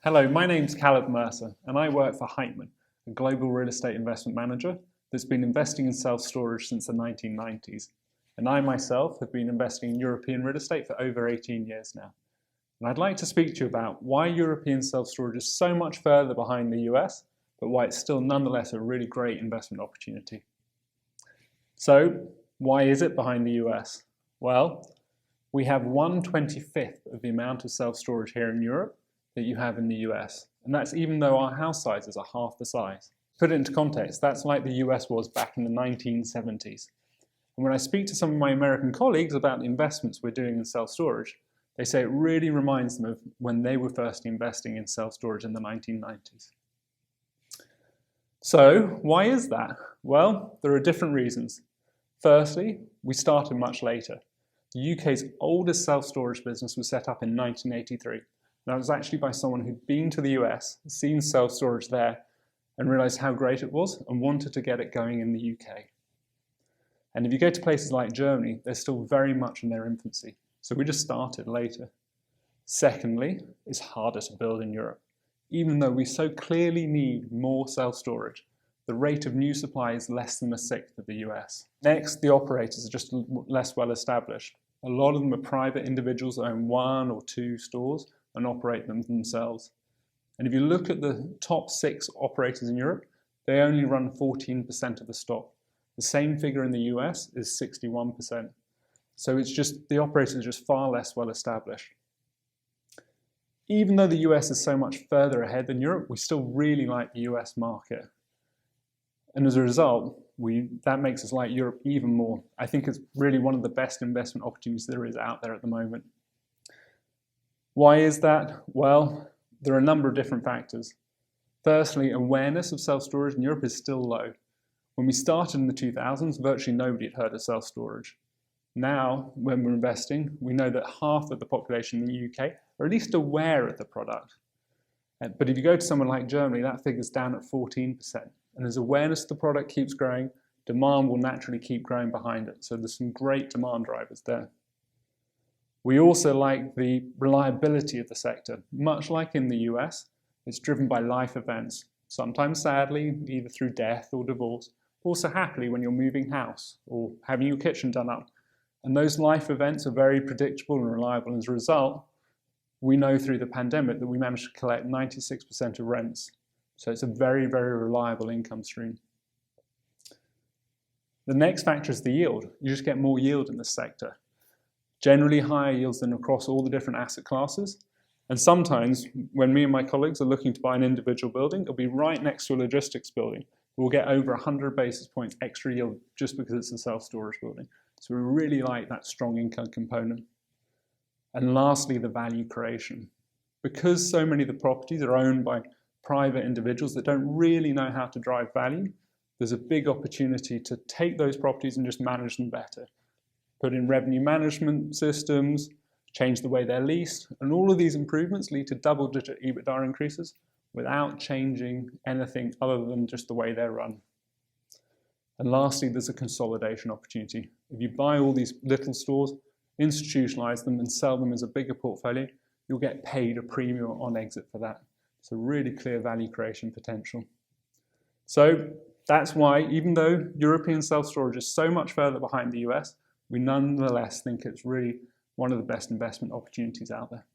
Hello, my name's Mercer and I work for Heitman, a global real estate investment manager that's been investing in self-storage since the 1990s. And I myself have been investing in European real estate for over 18 years now. And I'd like to speak to you about why European self-storage is so much further behind the US, but why it's still nonetheless a really great investment opportunity. So, why is it behind the US? Well, we have 1/25 of the amount of self-storage here in Europe that you have in the US. And that's even though our house sizes are half the size. To put it into context, that's like the US was back in the 1970s. And when I speak to some of my American colleagues about the investments we're doing in self-storage, they say it really reminds them of when they were first investing in self-storage in the 1990s. So, why is that? Well, there are different reasons. Firstly, we started much later. The UK's oldest self-storage business was set up in 1983. That was actually by someone who'd been to the US, seen self-storage there, and realized how great it was and wanted to get it going in the UK. And if you go to places like Germany, they're still very much in their infancy. So we just started later. Secondly, it's harder to build in Europe. Even though we so clearly need more self-storage, the rate of new supply is less than a sixth of the US. Next, the operators are just less well established. A lot of them are private individuals that own 1 or 2 stores and operate them themselves. And if you look at the top 6 operators in Europe, they only run 14% of the stock. The same figure in the US is 61%. So it's just, the operators are just far less well established. Even though the US is so much further ahead than Europe, we still really like the US market. And as a result, that makes us like Europe even more. I think it's really one of the best investment opportunities there is out there at the moment. Why is that? Well, there are a number of different factors. Firstly, awareness of self-storage in Europe is still low. When we started in the 2000s, virtually nobody had heard of self-storage. Now, when we're investing, we know that half of the population in the UK are at least aware of the product. But if you go to someone like Germany, that figure's down at 14%. And as awareness of the product keeps growing, demand will naturally keep growing behind it. So there's some great demand drivers there. We also like the reliability of the sector. Much like in the US, it's driven by life events, sometimes sadly, either through death or divorce, also happily when you're moving house or having your kitchen done up. And those life events are very predictable and reliable. And as a result, we know through the pandemic that we managed to collect 96% of rents. So it's a very, very reliable income stream. The next factor is the yield. You just get more yield in this sector. Generally higher yields than across all the different asset classes. And sometimes when me and my colleagues are looking to buy an individual building, it'll be right next to a logistics building. We'll get over 100 basis points extra yield just because it's a self-storage building. So we really like that strong income component. And lastly, the value creation. Because so many of the properties are owned by private individuals that don't really know how to drive value, there's a big opportunity to take those properties and just manage them better. Put in revenue management systems, change the way they're leased, and all of these improvements lead to double-digit EBITDA increases without changing anything other than just the way they're run. And lastly, there's a consolidation opportunity. If you buy all these little stores, institutionalize them and sell them as a bigger portfolio, you'll get paid a premium on exit for that. It's a really clear value creation potential. So that's why, even though European self-storage is so much further behind the US, we nonetheless think it's really one of the best investment opportunities out there.